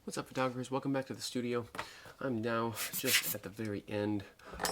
What's up, photographers? Welcome back to the studio. I'm now just at the very end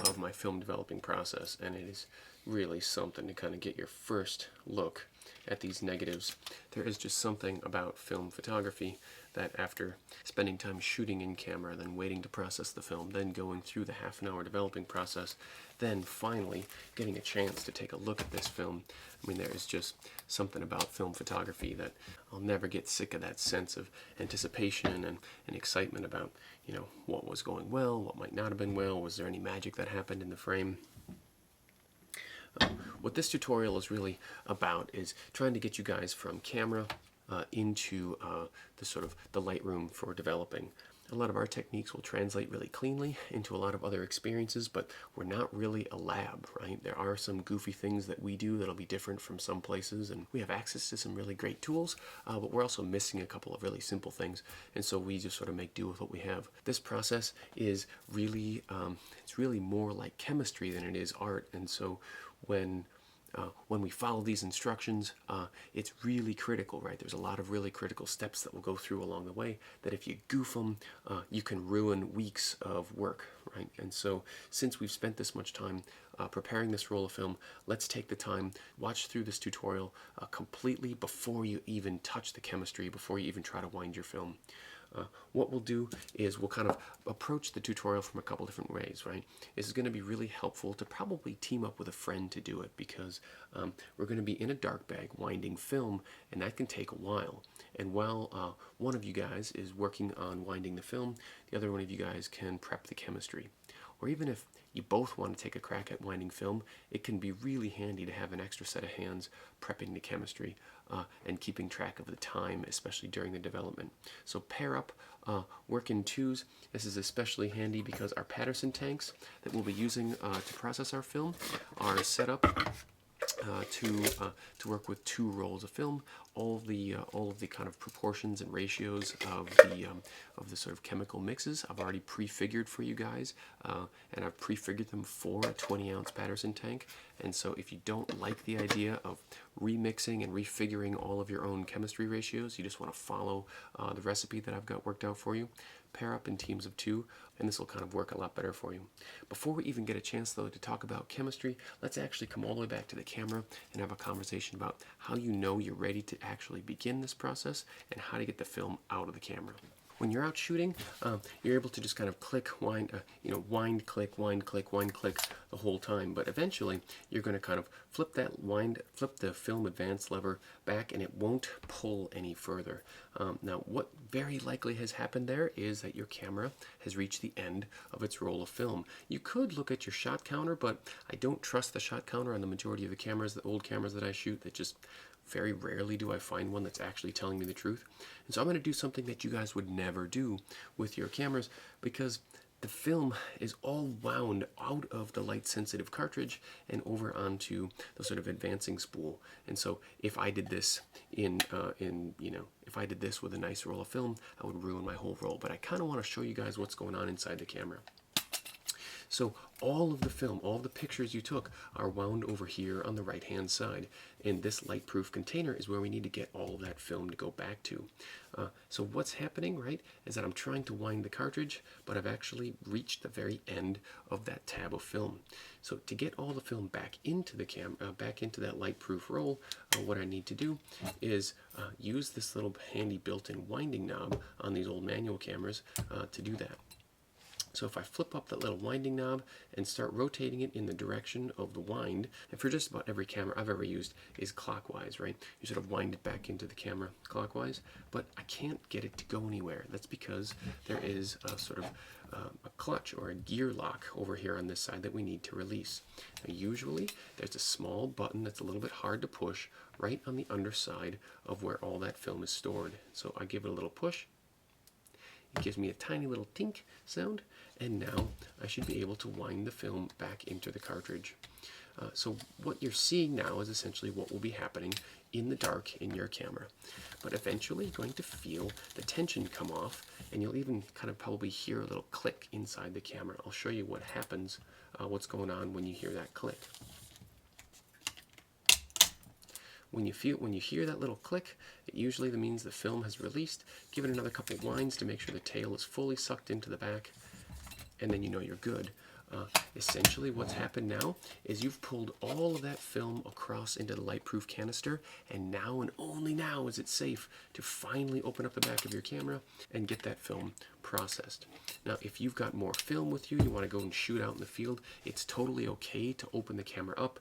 of my film developing process, and it is really something to kind of get your first look at these negatives. There is just something about film photography that after spending time shooting in camera, then waiting to process the film, then going through the half-an-hour developing process, then finally getting a chance to take a look at this film. I mean, there is just something about film photography that I'll never get sick of, that sense of anticipation and excitement about, you know, what was going well, what might not have been well, was there any magic that happened in the frame. What this tutorial is really about is trying to get you guys from camera into the Lightroom for developing. A lot of our techniques will translate really cleanly into a lot of other experiences, but we're not really a lab, right? There are some goofy things that we do that'll be different from some places, and we have access to some really great tools, but we're also missing a couple of really simple things, and so we just sort of make do with what we have. This process is really, it's really more like chemistry than it is art, and so when we follow these instructions, it's really critical, right? There's a lot of really critical steps that we'll go through along the way that if you goof them, you can ruin weeks of work, right? And so since we've spent this much time preparing this roll of film, let's take the time, watch through this tutorial completely before you even touch the chemistry, before you even try to wind your film. What we'll do is we'll kind of approach the tutorial from a couple different ways, right? This is going to be really helpful to probably team up with a friend to do it, because we're going to be in a dark bag winding film, and that can take a while. And while one of you guys is working on winding the film, the other one of you guys can prep the chemistry. Or even if you both want to take a crack at winding film, it can be really handy to have an extra set of hands prepping the chemistry and keeping track of the time, especially during the development. So pair up, work in twos. This is especially handy because our Patterson tanks that we'll be using to process our film are set up to work with 2 rolls of film. All of the kind of proportions and ratios of the sort of chemical mixes I've already prefigured for you guys, and I've prefigured them for a 20-ounce Patterson tank. And so if you don't like the idea of remixing and refiguring all of your own chemistry ratios, you just want to follow the recipe that I've got worked out for you, pair up in teams of 2, and this will kind of work a lot better for you. Before we even get a chance, though, to talk about chemistry, let's actually come all the way back to the camera and have a conversation about how you know you're ready to actually begin this process and how to get the film out of the camera. When you're out shooting, you're able to just kind of click, wind, wind, click, wind, click, wind, click the whole time. But eventually, you're going to kind of flip the film advance lever back, and it won't pull any further. Now, what very likely has happened there is that your camera has reached the end of its roll of film. You could look at your shot counter, but I don't trust the shot counter on the majority of the cameras, the old cameras that I shoot. That just very rarely do I find one that's actually telling me the truth. And so I'm going to do something that you guys would never do with your cameras, because the film is all wound out of the light sensitive cartridge and over onto the sort of advancing spool. And so if I did this if I did this with a nice roll of film, I would ruin my whole roll. But I kind of want to show you guys what's going on inside the camera. So all of the film, all of the pictures you took are wound over here on the right hand side, and this light-proof container is where we need to get all of that film to go back to. So what's happening, right, is that I'm trying to wind the cartridge, but I've actually reached the very end of that tab of film. So to get all the film back into the back into that light-proof roll, what I need to do is use this little handy built-in winding knob on these old manual cameras to do that. So if I flip up that little winding knob and start rotating it in the direction of the wind, and for just about every camera I've ever used is clockwise, right? You sort of wind it back into the camera clockwise, but I can't get it to go anywhere. That's because there is a sort of a clutch or a gear lock over here on this side that we need to release. Now, usually there's a small button that's a little bit hard to push right on the underside of where all that film is stored. So I give it a little push. It gives me a tiny little tink sound, and now I should be able to wind the film back into the cartridge. So what you're seeing now is essentially what will be happening in the dark in your camera. But eventually you're going to feel the tension come off, and you'll even kind of probably hear a little click inside the camera. I'll show you what happens, what's going on when you hear that click. when you hear that little click, it usually means the film has released. Give it another couple winds to make sure the tail is fully sucked into the back, and then you know you're good. Essentially what's happened now is you've pulled all of that film across into the light-proof canister, and now and only now is it safe to finally open up the back of your camera and get that film processed. Now if you've got more film with you, you want to go and shoot out in the field, it's totally okay to open the camera up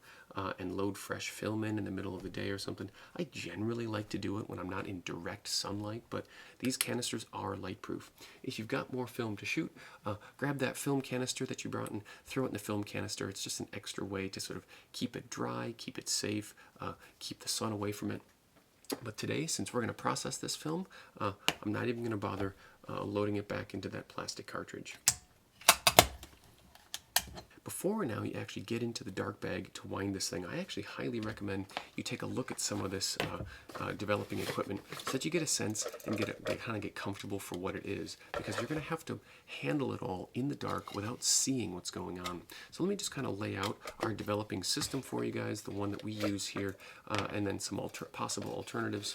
and load fresh film in the middle of the day or something. I generally like to do it when I'm not in direct sunlight, but these canisters are light proof. If you've got more film to shoot, grab that film canister that you brought and throw it in the film canister. It's just an extra way to sort of keep it dry, keep it safe, keep the sun away from it. But today, since we're going to process this film, I'm not even going to bother loading it back into that plastic cartridge. Before now you actually get into the dark bag to wind this thing, I actually highly recommend you take a look at some of this developing equipment so that you get a sense and kind of get comfortable for what it is, because you're going to have to handle it all in the dark without seeing what's going on. So let me just kind of lay out our developing system for you guys, the one that we use here, and then some possible alternatives.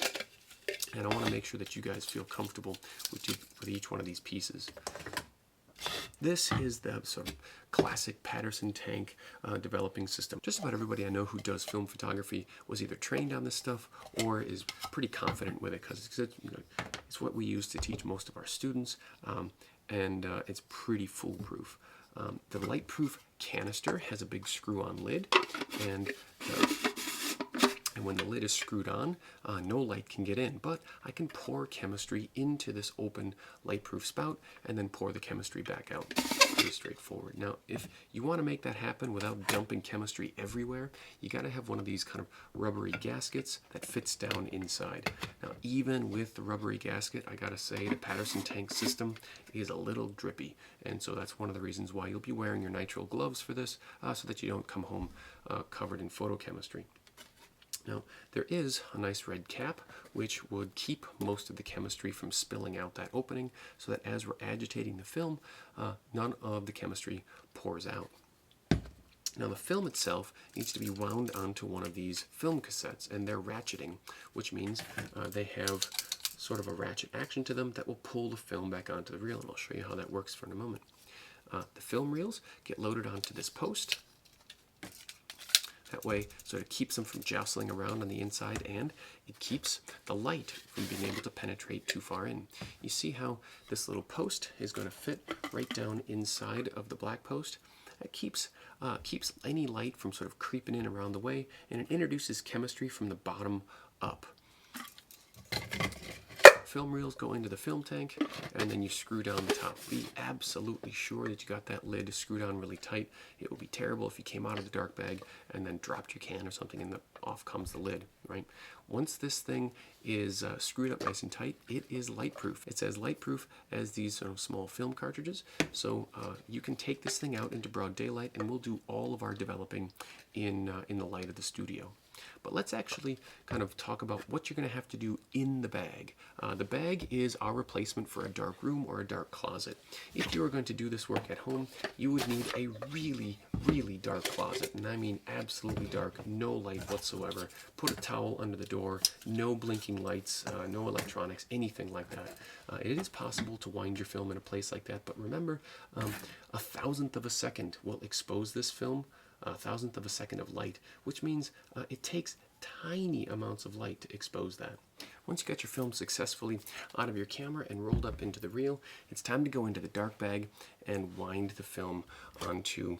And I want to make sure that you guys feel comfortable with each one of these pieces. This is the sort of classic Patterson tank developing system. Just about everybody I know who does film photography was either trained on this stuff or is pretty confident with it, because it's what we use to teach most of our students, and it's pretty foolproof. The light-proof canister has a big screw-on lid, and when the lid is screwed on, no light can get in, but I can pour chemistry into this open light-proof spout and then pour the chemistry back out. Pretty straightforward. Now, if you want to make that happen without dumping chemistry everywhere, you got to have one of these kind of rubbery gaskets that fits down inside. Now, even with the rubbery gasket, I got to say the Patterson tank system is a little drippy, and so that's one of the reasons why you'll be wearing your nitrile gloves for this, so that you don't come home covered in photochemistry. Now, there is a nice red cap which would keep most of the chemistry from spilling out that opening, so that as we're agitating the film, none of the chemistry pours out. Now, the film itself needs to be wound onto one of these film cassettes, and they're ratcheting, which means they have sort of a ratchet action to them that will pull the film back onto the reel, and I'll show you how that works for in a moment. The film reels get loaded onto this post. That way, sort of keeps them from jostling around on the inside, and it keeps the light from being able to penetrate too far in. You see how this little post is going to fit right down inside of the black post? It keeps any light from sort of creeping in around the way, and it introduces chemistry from the bottom up. Film reels go into the film tank, and then you screw down the top. Be absolutely sure that you got that lid screwed on really tight. It would be terrible if you came out of the dark bag and then dropped your can or something and off comes the lid, right? Once this thing is screwed up nice and tight, it is light proof. It's as light proof as these sort of small film cartridges, so you can take this thing out into broad daylight, and we'll do all of our developing in the light of the studio. But let's actually kind of talk about what you're going to have to do in the bag. The bag is our replacement for a dark room or a dark closet. If you were going to do this work at home, you would need a really, really dark closet. And I mean absolutely dark, no light whatsoever. Put a towel under the door, no blinking lights, no electronics, anything like that. It is possible to wind your film in a place like that, but remember, 1/1000th of a second will expose this film, 1/1000th of a second of light, which means it takes tiny amounts of light to expose that. Once you got your film successfully out of your camera and rolled up into the reel, it's time to go into the dark bag and wind the film onto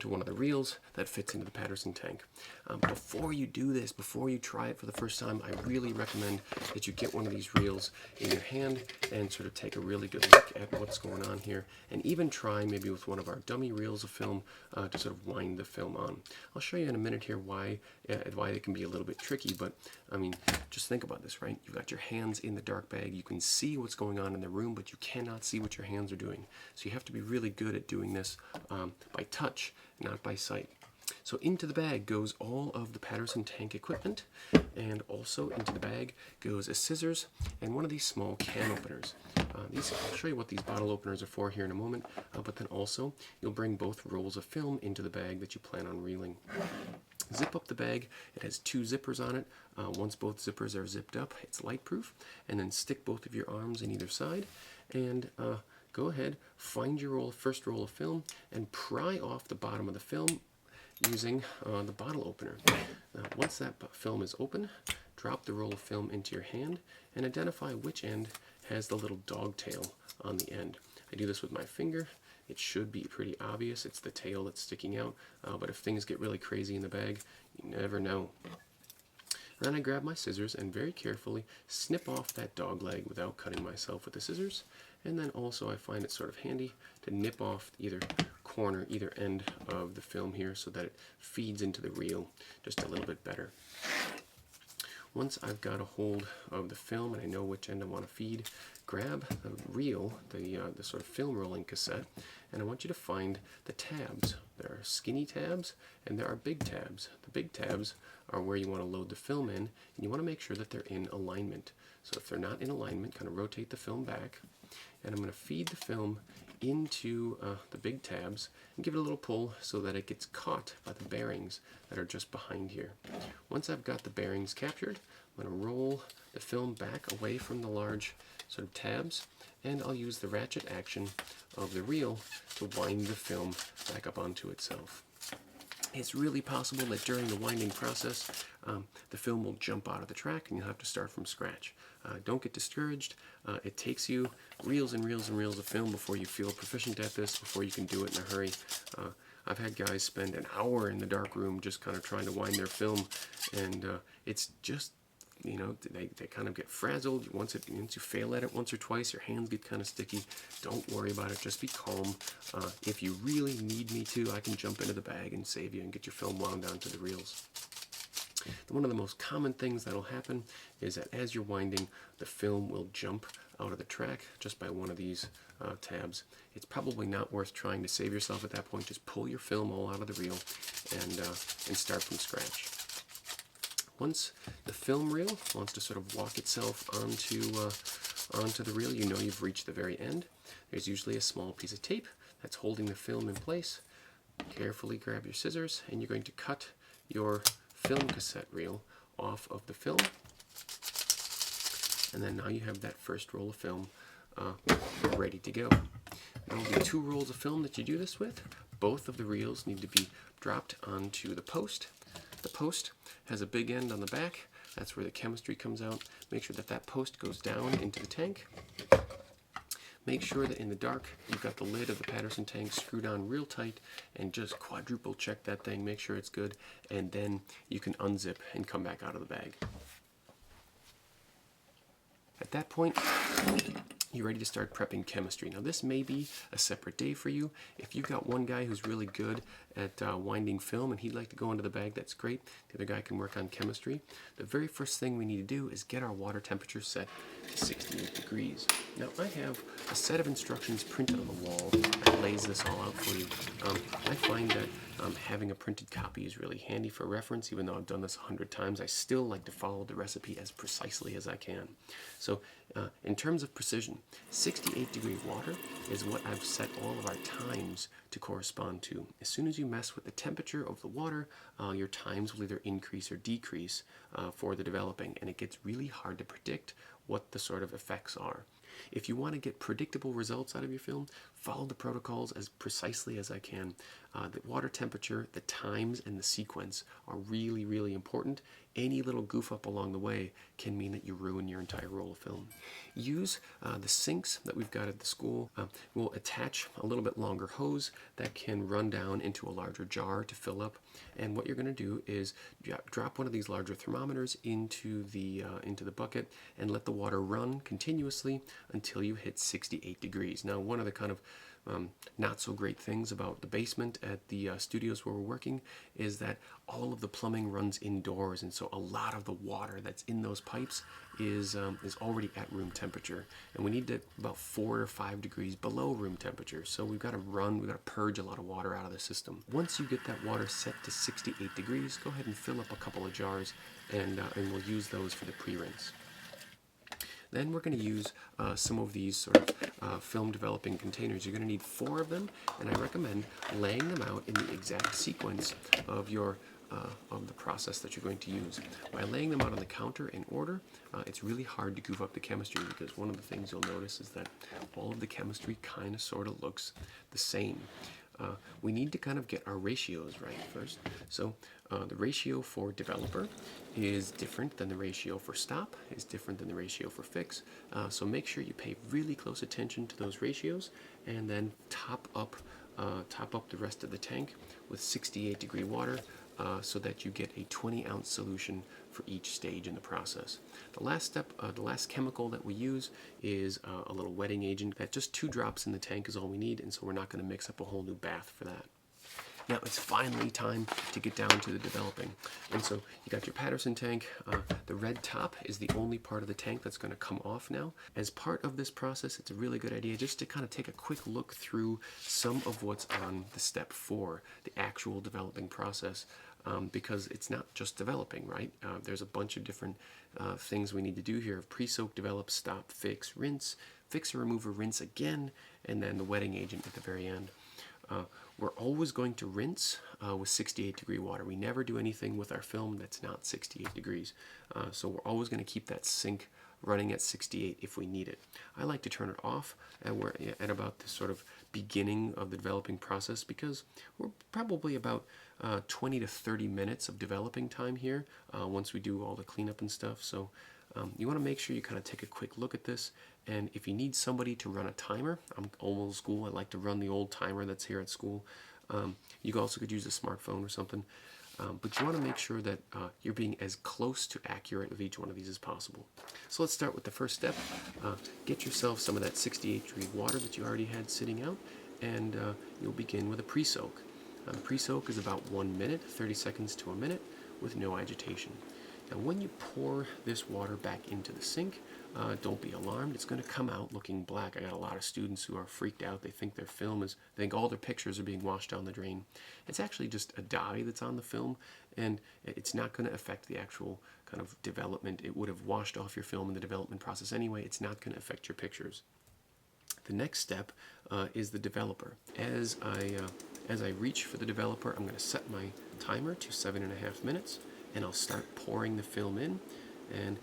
one of the reels that fits into the Patterson tank. Before you do this, before you try it for the first time, I really recommend that you get one of these reels in your hand and sort of take a really good look at what's going on here, and even try maybe with one of our dummy reels of film to sort of wind the film on. I'll show you in a minute here why it can be a little bit tricky, but I mean, just think about this, right? You've got your hands in the dark bag. You can see what's going on in the room, but you cannot see what your hands are doing. So you have to be really good at doing this by touch, not by sight. So into the bag goes all of the Patterson tank equipment, and also into the bag goes a scissors and one of these small can openers. I'll show you what these bottle openers are for here in a moment, but then also you'll bring both rolls of film into the bag that you plan on reeling. Zip up the bag. It has 2 zippers on it. Once both zippers are zipped up, it's light-proof. And then stick both of your arms in either side, and go ahead, find your first roll of film, and pry off the bottom of the film using the bottle opener. Once that film is open, drop the roll of film into your hand and identify which end has the little dog tail on the end. I do this with my finger. It should be pretty obvious. It's the tail that's sticking out, but if things get really crazy in the bag, you never know. Then I grab my scissors and very carefully snip off that dog leg without cutting myself with the scissors. And then also I find it sort of handy to nip off either corner, either end of the film here so that it feeds into the reel just a little bit better. Once I've got a hold of the film and I know which end I want to feed, grab the reel, the sort of film rolling cassette, and I want you to find the tabs. There are skinny tabs and there are big tabs. The big tabs are where you want to load the film in, and you want to make sure that they're in alignment. So if they're not in alignment, kind of rotate the film back, and I'm going to feed the film into the big tabs and give it a little pull so that it gets caught by the bearings that are just behind here. Once I've got the bearings captured, I'm going to roll the film back away from the large sort of tabs, and I'll use the ratchet action of the reel to wind the film back up onto itself. It's really possible that during the winding process, the film will jump out of the track and you'll have to start from scratch. Don't get discouraged. It takes you reels and reels and reels of film before you feel proficient at this, before you can do it in a hurry. I've had guys spend an hour in the dark room just kind of trying to wind their film, and it's just, you know, they kind of get frazzled. Once you fail at it once or twice, your hands get kind of sticky. Don't worry about it. Just be calm. If you really need me to, I can jump into the bag and save you and get your film wound onto the reels. One of the most common things that'll happen is that as you're winding, the film will jump out of the track just by one of these tabs. It's probably not worth trying to save yourself at that point. Just pull your film all out of the reel and start from scratch. Once the film reel wants to sort of walk itself onto the reel, you know you've reached the very end. There's usually a small piece of tape that's holding the film in place. Carefully grab your scissors, and you're going to cut your film cassette reel off of the film. And then now you have that first roll of film ready to go. There will be 2 rolls of film that you do this with. Both of the reels need to be dropped onto the post. The post has a big end on the back. That's where the chemistry comes out. Make sure that that post goes down into the tank. Make sure that in the dark you've got the lid of the Patterson tank screwed on real tight, and just quadruple check that thing, make sure it's good, and then you can unzip and come back out of the bag. At that point, you're ready to start prepping chemistry. Now this may be a separate day for you. If you've got one guy who's really good at winding film and he'd like to go into the bag, that's great. The other guy can work on chemistry. The very first thing we need to do is get our water temperature set to 68 degrees. Now I have a set of instructions printed on the wall that lays this all out for you. I find that having a printed copy is really handy for reference. Even though I've done this 100 times, I still like to follow the recipe as precisely as I can. So in terms of precision, 68 degree water is what I've set all of our times to correspond to. As soon as you mess with the temperature of the water, your times will either increase or decrease for the developing, and it gets really hard to predict what the sort of effects are. If you want to get predictable results out of your film, follow the protocols as precisely as I can. The water temperature, the times, and the sequence are really, really important. Any little goof up along the way can mean that you ruin your entire roll of film. Use the sinks that we've got at the school. We'll attach a little bit longer hose that can run down into a larger jar to fill up. And what you're going to do is drop one of these larger thermometers into the bucket and let the water run continuously until you hit 68 degrees. Now, one of the kind of not so great things about the basement at the studios where we're working is that all of the plumbing runs indoors, and so a lot of the water that's in those pipes is already at room temperature, and we need to about 4 or 5 degrees below room temperature. So we've got to purge a lot of water out of the system. Once you get that water set to 68 degrees, go ahead and fill up a couple of jars, and we'll use those for the pre-rinse. Then we're going to use some of these sort of film developing containers. You're going to need 4 of them, and I recommend laying them out in the exact sequence of your of the process that you're going to use. By laying them out on the counter in order, it's really hard to goof up the chemistry, because one of the things you'll notice is that all of the chemistry kind of sort of looks the same. We need to kind of get our ratios right first. So the ratio for developer is different than the ratio for stop, is different than the ratio for fix. So make sure you pay really close attention to those ratios, and then top up the rest of the tank with 68-degree water, so that you get a 20-ounce solution for each stage in the process. The last step, the last chemical that we use is a little wetting agent. That just 2 drops in the tank is all we need, and so we're not going to mix up a whole new bath for that. Now it's finally time to get down to the developing. And so you got your Patterson tank. The red top is the only part of the tank that's going to come off now. As part of this process, it's a really good idea just to kind of take a quick look through some of what's on the step 4, the actual developing process. Because it's not just developing, right? There's a bunch of different things we need to do here: pre-soak, develop, stop, fix, rinse, fixer, remover, rinse again, and then the wetting agent at the very end. We're always going to rinse with 68-degree water. We never do anything with our film that's not 68 degrees. So we're always going to keep that sink running at 68 if we need it. I like to turn it off at about the sort of beginning of the developing process, because we're probably about 20 to 30 minutes of developing time here once we do all the cleanup and stuff. So you want to make sure you kind of take a quick look at this, and if you need somebody to run a timer, I'm old school, I like to run the old timer that's here at school. You also could use a smartphone or something, but you want to make sure that you're being as close to accurate with each one of these as possible. So let's start with the first step. Get yourself some of that 68-degree water that you already had sitting out, and you'll begin with a pre-soak. Pre-soak is about 1 minute, 30 seconds to a minute, with no agitation. Now when you pour this water back into the sink, don't be alarmed. It's going to come out looking black. I got a lot of students who are freaked out. They think their film is, they think all their pictures are being washed down the drain. It's actually just a dye that's on the film, and it's not going to affect the actual kind of development. It would have washed off your film in the development process anyway. It's not going to affect your pictures. The next step is the developer. As I reach for the developer, I'm going to set my timer to 7.5 minutes, and I'll start pouring the film in. And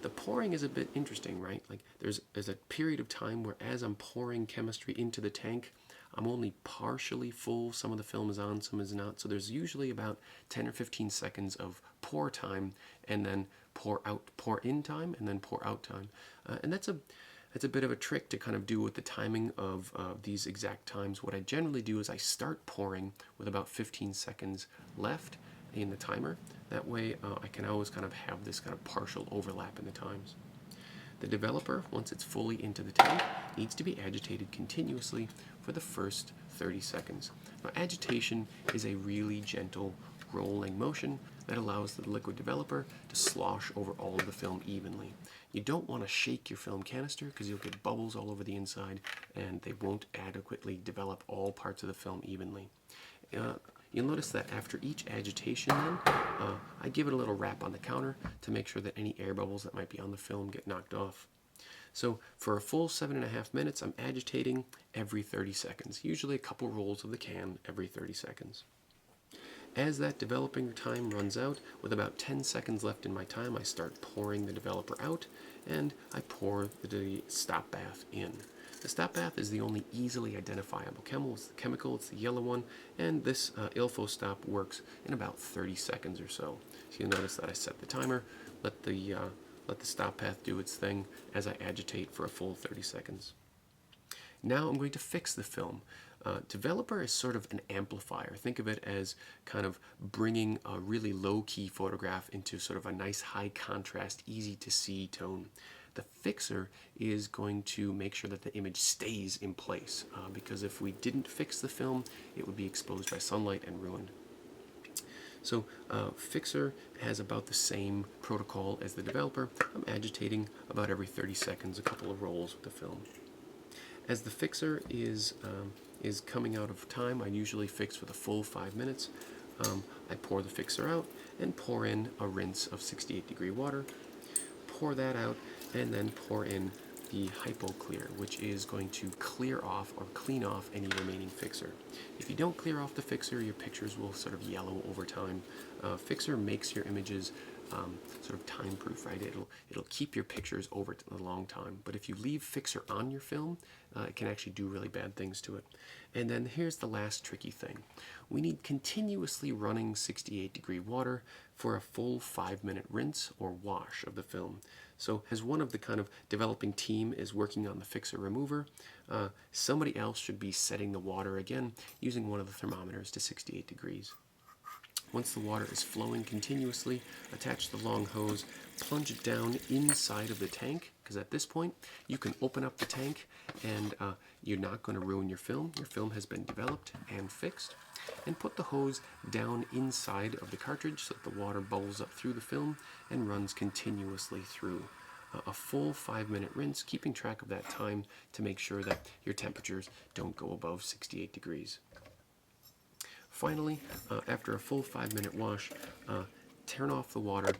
the pouring is a bit interesting, right? Like there's a period of time where as I'm pouring chemistry into the tank, I'm only partially full. Some of the film is on, some is not. So there's usually about 10 or 15 seconds of pour time, and then pour in time, and then pour out time. And that's a bit of a trick to kind of do with the timing of these exact times. What I generally do is I start pouring with about 15 seconds left in the timer. That way I can always kind of have this kind of partial overlap in the times. The developer, once it's fully into the tank, needs to be agitated continuously for the first 30 seconds. Now, agitation is a really gentle rolling motion that allows the liquid developer to slosh over all of the film evenly. You don't want to shake your film canister, because you'll get bubbles all over the inside and they won't adequately develop all parts of the film evenly. You'll notice that after each agitation then, I give it a little rap on the counter to make sure that any air bubbles that might be on the film get knocked off. So for a full 7.5 minutes, I'm agitating every 30 seconds, usually a couple rolls of the can every 30 seconds. As that developing time runs out, with about 10 seconds left in my time, I start pouring the developer out, and I pour the stop bath in. The stop bath is the only easily identifiable chemical. It's the yellow one, and this ILFO stop works in about 30 seconds or so. So you'll notice that I set the timer, let the stop bath do its thing as I agitate for a full 30 seconds. Now I'm going to fix the film. Developer is sort of an amplifier. Think of it as kind of bringing a really low-key photograph into sort of a nice high contrast, easy to see tone. The fixer is going to make sure that the image stays in place, because if we didn't fix the film, it would be exposed by sunlight and ruined. So fixer has about the same protocol as the developer. I'm agitating about every 30 seconds, a couple of rolls with the film. As the fixer is coming out of time, I usually fix for the full 5 minutes. I pour the fixer out and pour in a rinse of 68-degree water. Pour that out, and then pour in the hypo clear, which is going to clear off or clean off any remaining fixer. If you don't clear off the fixer, your pictures will sort of yellow over time. Fixer makes your images sort of time proof, right? It'll keep your pictures over a long time. But if you leave fixer on your film, it can actually do really bad things to it. And then here's the last tricky thing. We need continuously running 68-degree water for a full 5-minute rinse or wash of the film. So as one of the kind of developing team is working on the fixer remover, somebody else should be setting the water again using one of the thermometers to 68 degrees. Once the water is flowing continuously, attach the long hose, plunge it down inside of the tank, because at this point you can open up the tank and you're not going to ruin your film. Your film has been developed and fixed. And put the hose down inside of the cartridge so that the water bubbles up through the film and runs continuously through. A full 5-minute rinse, keeping track of that time to make sure that your temperatures don't go above 68 degrees. Finally, after a full 5-minute wash, turn off the water,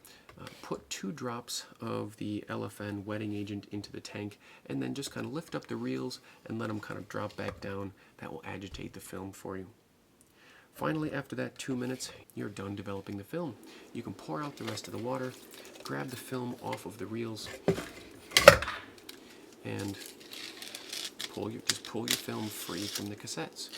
put 2 drops of the LFN wetting agent into the tank, and then just kind of lift up the reels and let them kind of drop back down. That will agitate the film for you. Finally, after that 2 minutes, you're done developing the film. You can pour out the rest of the water, grab the film off of the reels, and just pull your film free from the cassettes.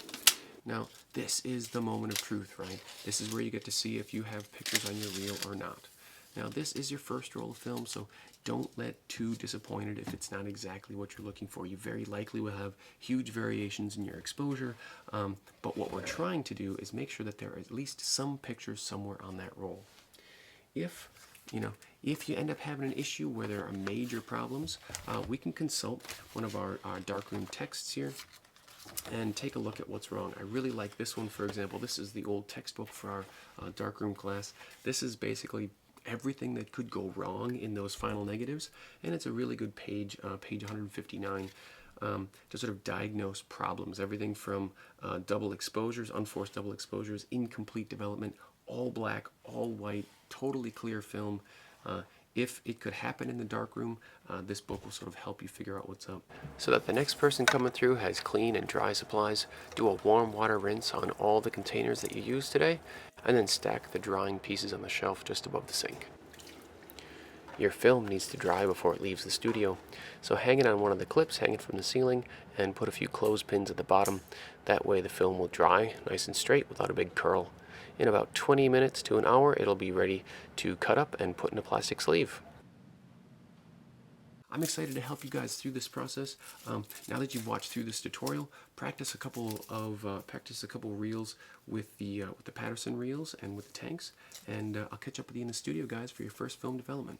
Now, this is the moment of truth, right? This is where you get to see if you have pictures on your reel or not. Now, this is your first roll of film, so don't let too disappointed if it's not exactly what you're looking for. You very likely will have huge variations in your exposure, but what we're trying to do is make sure that there are at least some pictures somewhere on that roll. If you end up having an issue where there are major problems, we can consult one of our darkroom texts here and take a look at what's wrong. I really like this one, for example. This is the old textbook for our darkroom class. This is basically everything that could go wrong in those final negatives, and it's a really good page, page 159, to sort of diagnose problems. Everything from double exposures, unforced double exposures, incomplete development, all black, all white, totally clear film. If it could happen in the darkroom, this book will sort of help you figure out what's up. So that the next person coming through has clean and dry supplies, do a warm water rinse on all the containers that you used today, and then stack the drying pieces on the shelf just above the sink. Your film needs to dry before it leaves the studio, so hang it on one of the clips, hang it from the ceiling, and put a few clothespins at the bottom. That way the film will dry nice and straight without a big curl. In about 20 minutes to an hour, it'll be ready to cut up and put in a plastic sleeve. I'm excited to help you guys through this process. Now that you've watched through this tutorial, practice a couple reels with the Patterson reels and with the tanks, and I'll catch up with you in the studio, guys, for your first film development.